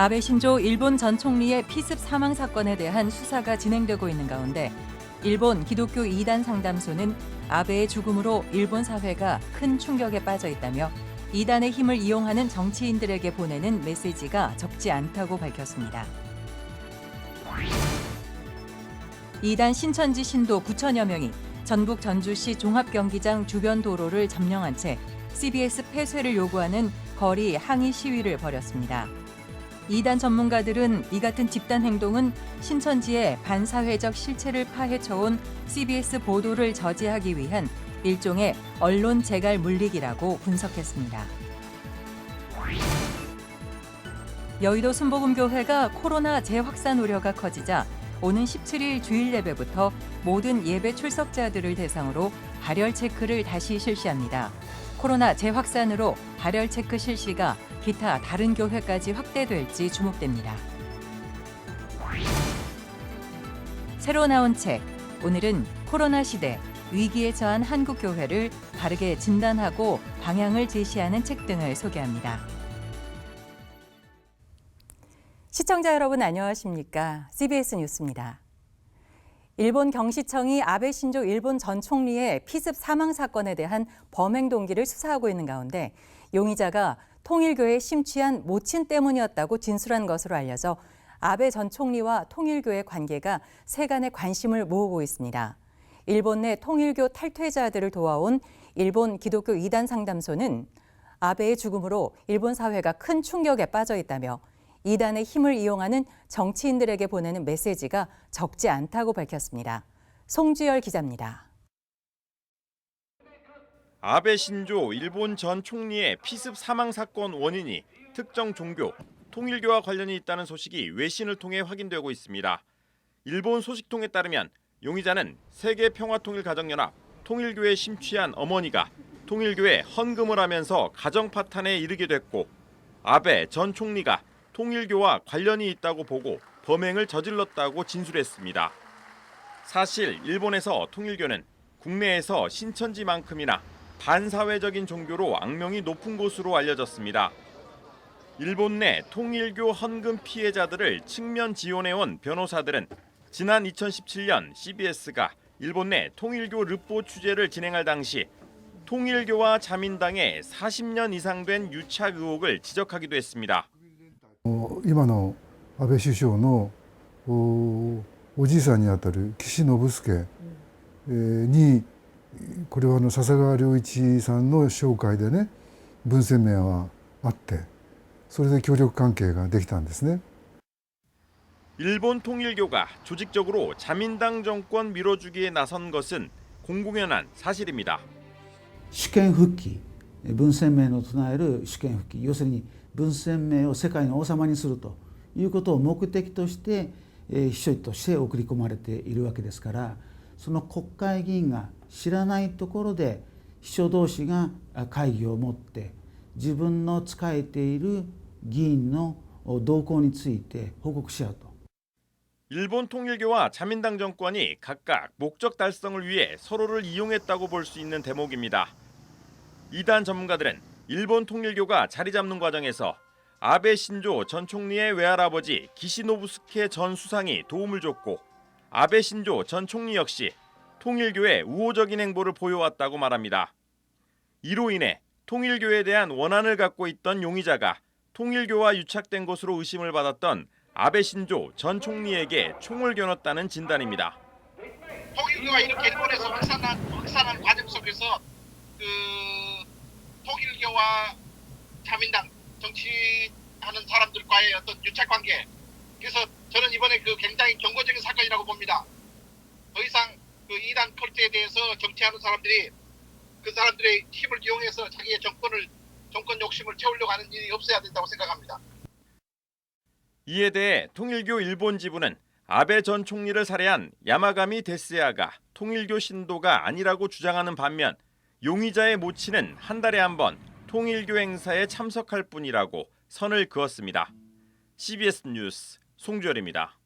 아베 신조 일본 전 총리의 피습 사망 사건에 대한 수사가 진행되고 있는 가운데 일본 기독교 이단 상담소는 아베의 죽음으로 일본 사회가 큰 충격에 빠져 있다며 이단의 힘을 이용하는 정치인들에게 보내는 메시지가 적지 않다고 밝혔습니다. 이단 신천지 신도 9천여 명이 전북 전주시 종합경기장 주변 도로를 점령한 채 CBS 폐쇄를 요구하는 거리 항의 시위를 벌였습니다. 이단 전문가들은 이 같은 집단 행동은 신천지의 반사회적 실체를 파헤쳐온 CBS 보도를 저지하기 위한 일종의 언론 재갈 물리기라고 분석했습니다. 여의도 순복음교회가 코로나 재확산 우려가 커지자 오는 17일 주일 예배부터 모든 예배 출석자들을 대상으로 발열 체크를 다시 실시합니다. 코로나 재확산으로 발열 체크 실시가 기타 다른 교회까지 확대될지 주목됩니다. 새로 나온 책, 오늘은 코로나 시대, 위기에 처한 한국 교회를 바르게 진단하고 방향을 제시하는 책 등을 소개합니다. 시청자 여러분 안녕하십니까? CBS 뉴스입니다. 일본 경시청이 아베 신조 일본 전 총리의 피습 사망 사건에 대한 범행 동기를 수사하고 있는 가운데 용의자가 통일교에 심취한 모친 때문이었다고 진술한 것으로 알려져 아베 전 총리와 통일교의 관계가 세간의 관심을 모으고 있습니다. 일본 내 통일교 탈퇴자들을 도와온 일본 기독교 이단 상담소는 아베의 죽음으로 일본 사회가 큰 충격에 빠져 있다며 이단의 힘을 이용하는 정치인들에게 보내는 메시지가 적지 않다고 밝혔습니다. 송주열 기자입니다. 아베 신조 일본 전 총리의 피습 사망 사건 원인이 특정 종교, 통일교와 관련이 있다는 소식이 외신을 통해 확인되고 있습니다. 일본 소식통에 따르면 용의자는 세계평화통일가정연합, 통일교에 심취한 어머니가 통일교에 헌금을 하면서 가정 파탄에 이르게 됐고 아베 전 총리가 통일교와 관련이 있다고 보고 범행을 저질렀다고 진술했습니다. 사실 일본에서 통일교는 국내에서 신천지만큼이나 반사회적인 종교로 악명이 높은 곳으로 알려졌습니다. 일본 내 통일교 헌금 피해자들을 측면 지원해온 변호사들은 지난 2017년 CBS가 일본 내 통일교 르포 취재를 진행할 당시 통일교와 자민당에 40년 이상 된 유착 의혹을 지적하기도 했습니다. 今の安倍首相のおじいさんにあたる岸信介にこれは笹川良一さんの紹介でね文鮮明はあってそれで協力関係ができたんですね。 일본 통일교가 조직적으로 자민당 정권 밀어주기에 나선 것은 공공연한 사실입니다. 主権復帰、文鮮明の唱える主権復帰、要するに文鮮明を世界の王様にするということを目的として秘書として送り込まれているわけですから、その国会議員が知らないところで秘書同士が会議を持って自分の仕えている議員の動向について報告し合うと。 일본 통일교와 자민당 정권이 각각 목적 달성을 위해 서로를 이용했다고 볼 수 있는 대목입니다. 이단 전문가들은 일본 통일교가 자리 잡는 과정에서 아베 신조 전 총리의 외할아버지 기시노부스케 전 수상이 도움을 줬고 아베 신조 전 총리 역시 통일교의 우호적인 행보를 보여왔다고 말합니다. 이로 인해 통일교에 대한 원한을 갖고 있던 용의자가 통일교와 유착된 것으로 의심을 받았던 아베 신조 전 총리에게 총을 겨눴다는 진단입니다. 통일교가 이렇게 일본에서 확산한 과정 속에서 통일교와 자민당 정치하는 사람들과의 어떤 유착 관계, 그래서 저는 이번에 굉장히 경고적인 사건이라고 봅니다. 더 이상 이단 컬트에 대해서 정치하는 사람들이 그 사람들의 힘을 이용해서 자기의 정권 욕심을 채우려고 하는 일이 없어야 된다고 생각합니다. 이에 대해 통일교 일본 지부는 아베 전 총리를 살해한 야마가미 데스야가 통일교 신도가 아니라고 주장하는 반면 용의자의 모친은 한 달에 한 번 통일교 행사에 참석할 뿐이라고 선을 그었습니다. CBS 뉴스 송주열입니다.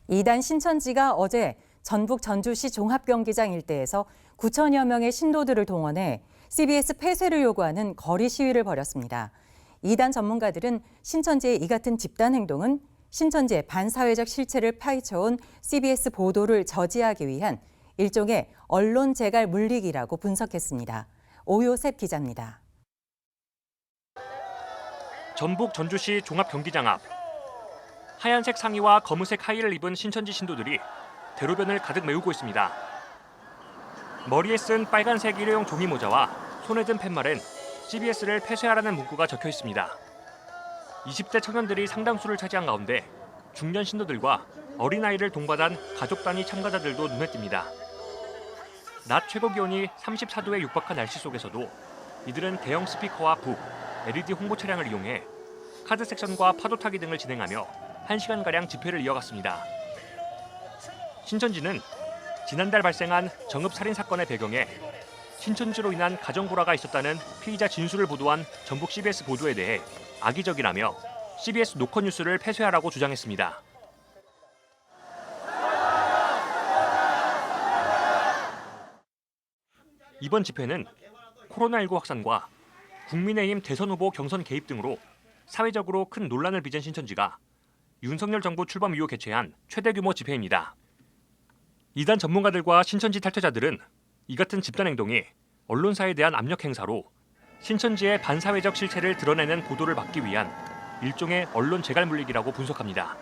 이단 신천지가 어제 전북 전주시 종합경기장 일대에서 9천여 명의 신도들을 동원해 CBS 폐쇄를 요구하는 거리 시위를 벌였습니다. 이단 전문가들은 신천지의 이 같은 집단 행동은 신천지의 반사회적 실체를 파헤쳐온 CBS 보도를 저지하기 위한 일종의 언론 재갈 물리기라고 분석했습니다. 오요셉 기자입니다. 전북 전주시 종합경기장 앞. 하얀색 상의와 검은색 하의를 입은 신천지 신도들이 대로변을 가득 메우고 있습니다. 머리에 쓴 빨간색 일회용 종이 모자와 손에 든 팻말엔 CBS를 폐쇄하라는 문구가 적혀 있습니다. 20대 청년들이 상당수를 차지한 가운데 중년 신도들과 어린아이를 동반한 가족 단위 참가자들도 눈에 띕니다. 낮 최고 기온이 34도에 육박한 날씨 속에서도 이들은 대형 스피커와 북, LED 홍보 차량을 이용해 카드 섹션과 파도 타기 등을 진행하며 1시간가량 집회를 이어갔습니다. 신천지는 지난달 발생한 정읍살인 사건의 배경에 신천지로 인한 가정 불화가 있었다는 피의자 진술을 보도한 전북 CBS 보도에 대해 악의적이라며 CBS 노컷 뉴스를 폐쇄하라고 주장했습니다. 이번 집회는 코로나19 확산과 국민의힘 대선 후보 경선 개입 등으로 사회적으로 큰 논란을 빚은 신천지가 윤석열 정부 출범 이후 개최한 최대 규모 집회입니다. 이단 전문가들과 신천지 탈퇴자들은 이 같은 집단 행동이 언론사에 대한 압력 행사로 신천지의 반사회적 실체를 드러내는 보도를 막기 위한 일종의 언론 재갈 물리기라고 분석합니다.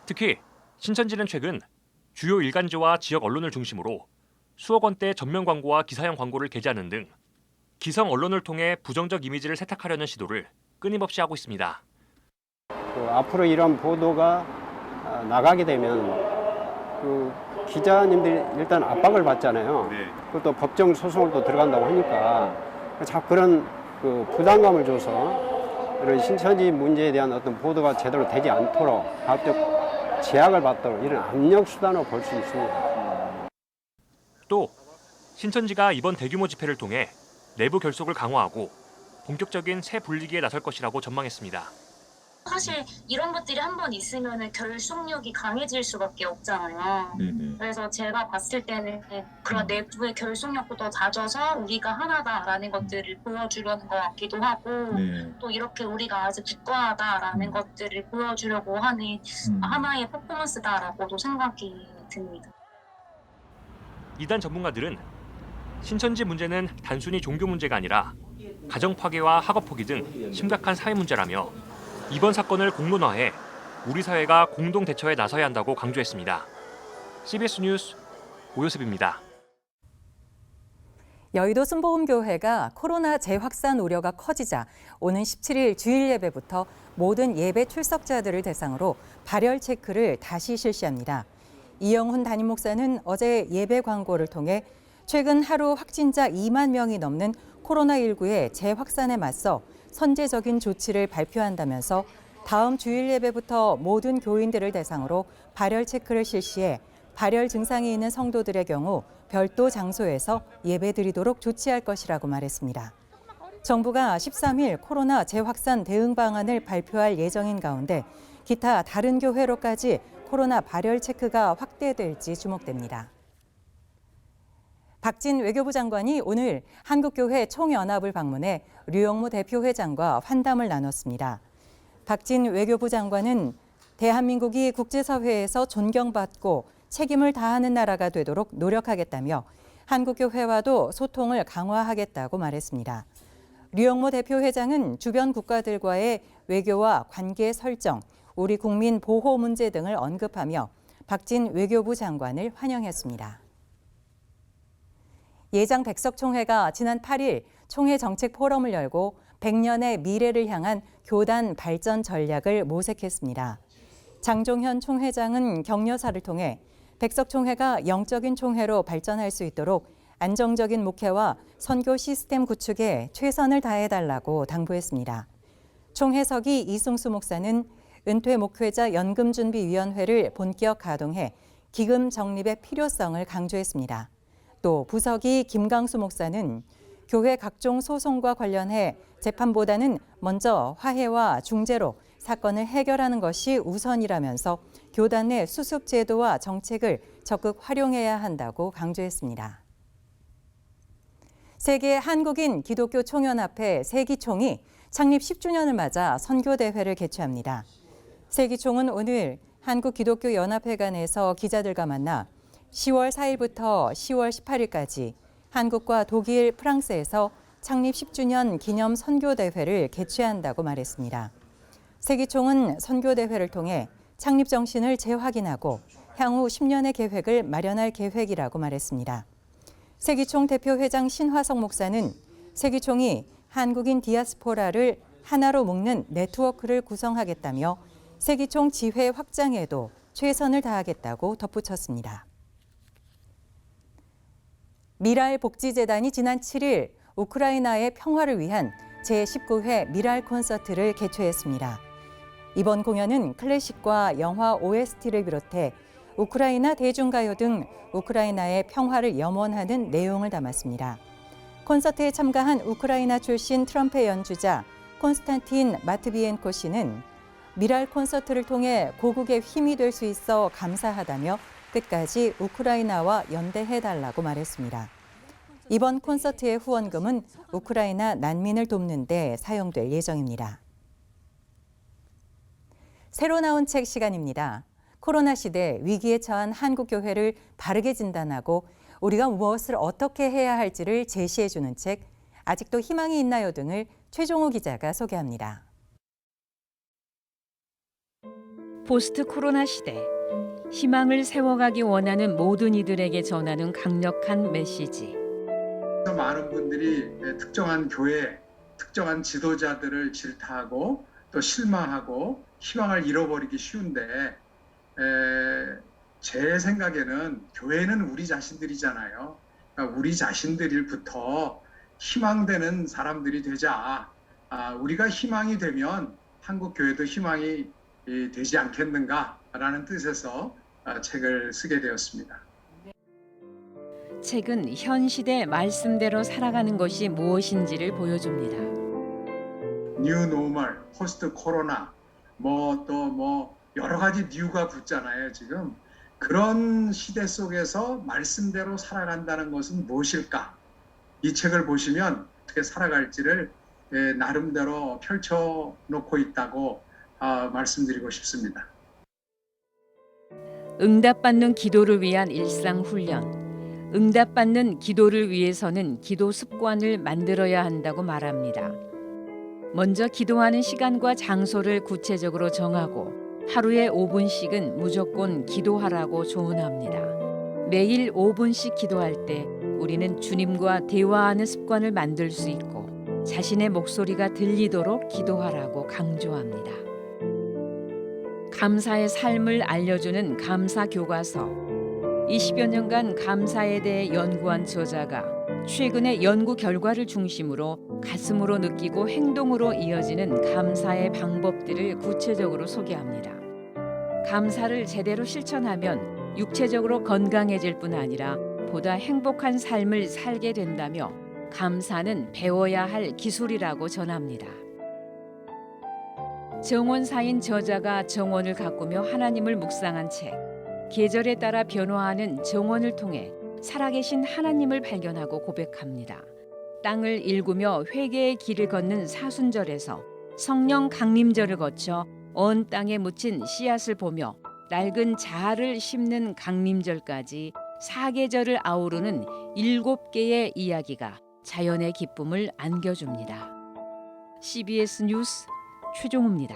특히 신천지는 최근 주요 일간지와 지역 언론을 중심으로 수억 원대 전면 광고와 기사형 광고를 게재하는 등 기성 언론을 통해 부정적 이미지를 세탁하려는 시도를 끊임없이 하고 있습니다. 앞으로 이런 보도가 나가게 되면 기자님들이 일단 압박을 받잖아요. 그것도 법정 소송을 또 들어간다고 하니까 자꾸 그런 부담감을 줘서 이런 신천지 문제에 대한 어떤 보도가 제대로 되지 않도록法적 제약을 받도록 이런 압력 수단으로 볼 수 있습니다. 또 신천지가 이번 대규모 집회를 통해 내부 결속을 강화하고 본격적인 새 분리기에 나설 것이라고 전망했습니다. 사실 이런 것들이 한번 있으면 결속력이 강해질 수밖에 없잖아요. 그래서 제가 봤을 때는 그런 내부의 결속력도 더 다져서 우리가 하나다라는 것들을 보여주려는 것 같기도 하고 또 이렇게 우리가 아주 굳건하다라는 것들을 보여주려고 하는 하나의 퍼포먼스다라고도 생각이 듭니다. 이단 전문가들은 신천지 문제는 단순히 종교 문제가 아니라 가정 파괴와 학업 포기 등 심각한 사회 문제라며 이번 사건을 공론화해 우리 사회가 공동 대처에 나서야 한다고 강조했습니다. CBS 뉴스 오요셉입니다. 여의도 순복음교회가 코로나 재확산 우려가 커지자 오는 17일 주일 예배부터 모든 예배 출석자들을 대상으로 발열 체크를 다시 실시합니다. 이영훈 담임 목사는 어제 예배 광고를 통해 최근 하루 확진자 2만 명이 넘는 코로나19의 재확산에 맞서 선제적인 조치를 발표한다면서 다음 주일 예배부터 모든 교인들을 대상으로 발열 체크를 실시해 발열 증상이 있는 성도들의 경우 별도 장소에서 예배드리도록 조치할 것이라고 말했습니다. 정부가 13일 코로나 재확산 대응 방안을 발표할 예정인 가운데 기타 다른 교회로까지 코로나 발열 체크가 확대될지 주목됩니다. 박진 외교부 장관이 오늘 한국교회 총연합을 방문해 류영무 대표회장과 환담을 나눴습니다. 박진 외교부 장관은 대한민국이 국제사회에서 존경받고 책임을 다하는 나라가 되도록 노력하겠다며 한국교회와도 소통을 강화하겠다고 말했습니다. 류영무 대표회장은 주변 국가들과의 외교와 관계 설정, 우리 국민 보호 문제 등을 언급하며 박진 외교부 장관을 환영했습니다. 예장 백석 총회가 지난 8일 총회 정책 포럼을 열고 100년의 미래를 향한 교단 발전 전략을 모색했습니다. 장종현 총회장은 격려사를 통해 백석 총회가 영적인 총회로 발전할 수 있도록 안정적인 목회와 선교 시스템 구축에 최선을 다해달라고 당부했습니다. 총회석이 이승수 목사는 은퇴 목회자 연금준비위원회를 본격 가동해 기금 적립의 필요성을 강조했습니다. 또 부석이 김강수 목사는 교회 각종 소송과 관련해 재판보다는 먼저 화해와 중재로 사건을 해결하는 것이 우선이라면서 교단 내 수습 제도와 정책을 적극 활용해야 한다고 강조했습니다. 세계 한국인 기독교 총연합회 세기총이 창립 10주년을 맞아 선교대회를 개최합니다. 세기총은 오늘 한국기독교연합회관에서 기자들과 만나 10월 4일부터 10월 18일까지 한국과 독일, 프랑스에서 창립 10주년 기념 선교대회를 개최한다고 말했습니다. 세기총은 선교대회를 통해 창립 정신을 재확인하고 향후 10년의 계획을 마련할 계획이라고 말했습니다. 세기총 대표회장 신화석 목사는 세기총이 한국인 디아스포라를 하나로 묶는 네트워크를 구성하겠다며 세기총 지회 확장에도 최선을 다하겠다고 덧붙였습니다. 미랄복지재단이 지난 7일 우크라이나의 평화를 위한 제19회 미랄 콘서트를 개최했습니다. 이번 공연은 클래식과 영화 OST를 비롯해 우크라이나 대중가요 등 우크라이나의 평화를 염원하는 내용을 담았습니다. 콘서트에 참가한 우크라이나 출신 트럼펫 연주자 콘스탄틴 마트비엔코 씨는 미랄 콘서트를 통해 고국의 힘이 될 수 있어 감사하다며 끝까지 우크라이나와 연대해달라고 말했습니다. 이번 콘서트의 후원금은 우크라이나 난민을 돕는 데 사용될 예정입니다. 새로 나온 책 시간입니다. 코로나 시대 위기에 처한 한국교회를 바르게 진단하고 우리가 무엇을 어떻게 해야 할지를 제시해주는 책, 아직도 희망이 있나요? 등을 최종호 기자가 소개합니다. 포스트 코로나 시대, 희망을 세워가기 원하는 모든 이들에게 전하는 강력한 메시지. 많은 분들이 특정한 교회, 특정한 지도자들을 질타하고 또 실망하고 희망을 잃어버리기 쉬운데 제 생각에는 교회는 우리 자신들이잖아요. 그러니까 우리 자신들부터 희망되는 사람들이 되자. 우리가 희망이 되면 한국 교회도 희망이 되지 않겠는가라는 뜻에서 책을 쓰게 되었습니다. 책은 현 시대 말씀대로 살아가는 것이 무엇인지를 보여줍니다. 뉴 노멀, 포스트 코로나, 또 여러 가지 뉴가 붙잖아요, 지금. 그런 시대 속에서 말씀대로 살아간다는 것은 무엇일까? 이 책을 보시면 어떻게 살아갈지를 나름대로 펼쳐놓고 있다고 말씀드리고 싶습니다. 응답받는 기도를 위한 일상 훈련. 응답받는 기도를 위해서는 기도 습관을 만들어야 한다고 말합니다. 먼저 기도하는 시간과 장소를 구체적으로 정하고 하루에 5분씩은 무조건 기도하라고 조언합니다. 매일 5분씩 기도할 때 우리는 주님과 대화하는 습관을 만들 수 있고 자신의 목소리가 들리도록 기도하라고 강조합니다. 감사의 삶을 알려주는 감사 교과서. 20여 년간 감사에 대해 연구한 저자가 최근의 연구 결과를 중심으로 가슴으로 느끼고 행동으로 이어지는 감사의 방법들을 구체적으로 소개합니다. 감사를 제대로 실천하면 육체적으로 건강해질 뿐 아니라 보다 행복한 삶을 살게 된다며 감사는 배워야 할 기술이라고 전합니다. 정원사인 저자가 정원을 가꾸며 하나님을 묵상한 책, 계절에 따라 변화하는 정원을 통해 살아계신 하나님을 발견하고 고백합니다. 땅을 일구며 회개의 길을 걷는 사순절에서 성령 강림절을 거쳐 언 땅에 묻힌 씨앗을 보며 낡은 자아를 심는 강림절까지 4계절을 아우르는 7개의 이야기가 자연의 기쁨을 안겨줍니다. CBS 뉴스 최종우입니다.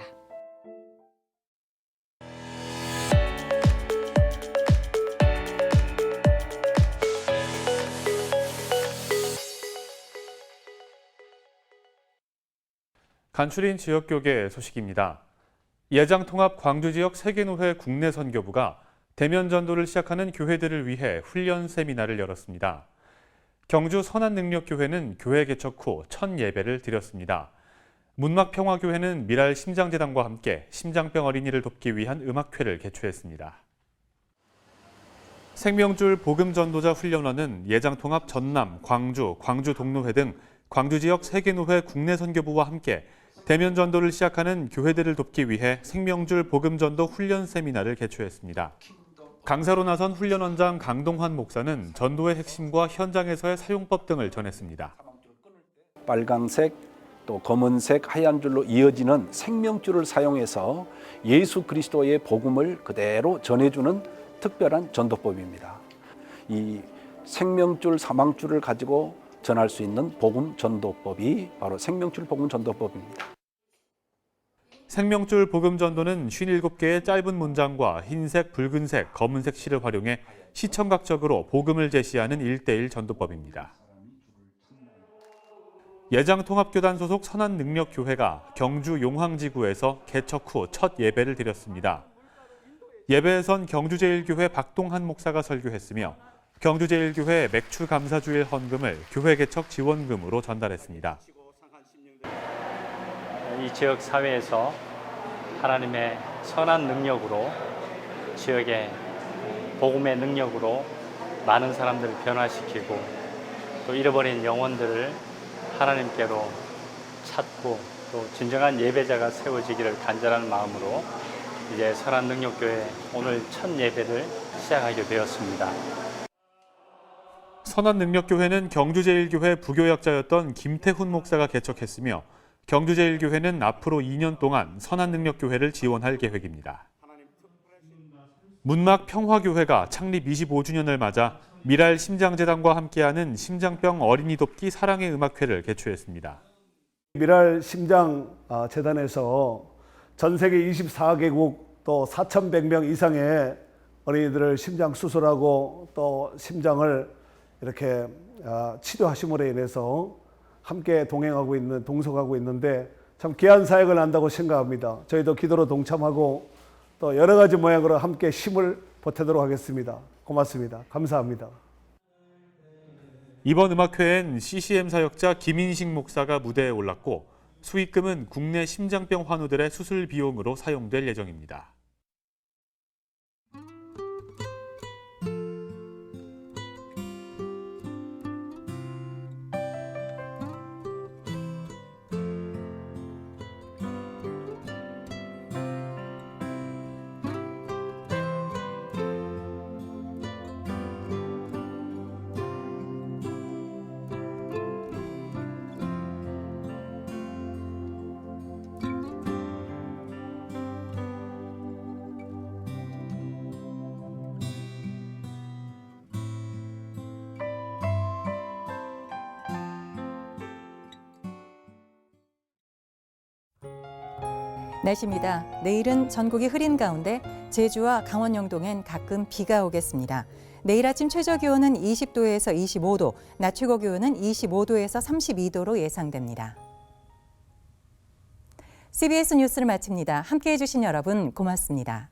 간추린 지역교계 소식입니다. 예장통합 광주지역 세계노회 국내 선교부가 대면 전도를 시작하는 교회들을 위해 훈련 세미나를 열었습니다. 경주 선한능력교회는 교회 개척 후 첫 예배를 드렸습니다. 문막평화교회는 미랄 심장재단과 함께 심장병 어린이를 돕기 위한 음악회를 개최했습니다. 생명줄 복음전도자 훈련원은 예장통합 전남, 광주, 광주동로회 등 광주지역 세계노회 국내 선교부와 함께 대면 전도를 시작하는 교회들을 돕기 위해 생명줄 복음전도 훈련 세미나를 개최했습니다. 강사로 나선 훈련원장 강동환 목사는 전도의 핵심과 현장에서의 사용법 등을 전했습니다. 빨간색, 또 검은색, 하얀 줄로 이어지는 생명줄을 사용해서 예수 그리스도의 복음을 그대로 전해주는 특별한 전도법입니다. 이 생명줄, 사망줄을 가지고 전할 수 있는 복음 전도법이 바로 생명줄 복음 전도법입니다. 생명줄 복음 전도는 57개의 짧은 문장과 흰색, 붉은색, 검은색 실을 활용해 시청각적으로 복음을 제시하는 1:1 전도법입니다. 예장통합교단 소속 선한능력교회가 경주 용황지구에서 개척 후 첫 예배를 드렸습니다. 예배에선 경주제일교회 박동한 목사가 설교했으며 경주제일교회 맥추감사주일 헌금을 교회 개척 지원금으로 전달했습니다. 이 지역 사회에서 하나님의 선한 능력으로 지역의 복음의 능력으로 많은 사람들을 변화시키고 또 잃어버린 영혼들을 하나님께로 찾고 또 진정한 예배자가 세워지기를 간절한 마음으로 이제 선한능력교회 오늘 첫 예배를 시작하게 되었습니다. 선한능력교회는 경주제일교회 부교역자였던 김태훈 목사가 개척했으며 경주제일교회는 앞으로 2년 동안 선한능력교회를 지원할 계획입니다. 문막 평화교회가 창립 25주년을 맞아 미랄 심장재단과 함께하는 심장병 어린이 돕기 사랑의 음악회를 개최했습니다. 미랄 심장재단에서 전 세계 24개국 또 4,100명 이상의 어린이들을 심장 수술하고 또 심장을 이렇게 치료하심으로 인해서 함께 동행하고 있는데 참 귀한 사역을 한다고 생각합니다. 저희도 기도로 동참하고 또 여러 가지 모양으로 함께 힘을 보태도록 하겠습니다. 고맙습니다. 감사합니다. 이번 음악회엔 CCM 사역자 김인식 목사가 무대에 올랐고 수익금은 국내 심장병 환우들의 수술 비용으로 사용될 예정입니다. 날씨입니다. 내일은 전국이 흐린 가운데 제주와 강원 영동엔 가끔 비가 오겠습니다. 내일 아침 최저 기온은 20도에서 25도, 낮 최고 기온은 25도에서 32도로 예상됩니다. CBS 뉴스를 마칩니다. 함께해 주신 여러분 고맙습니다.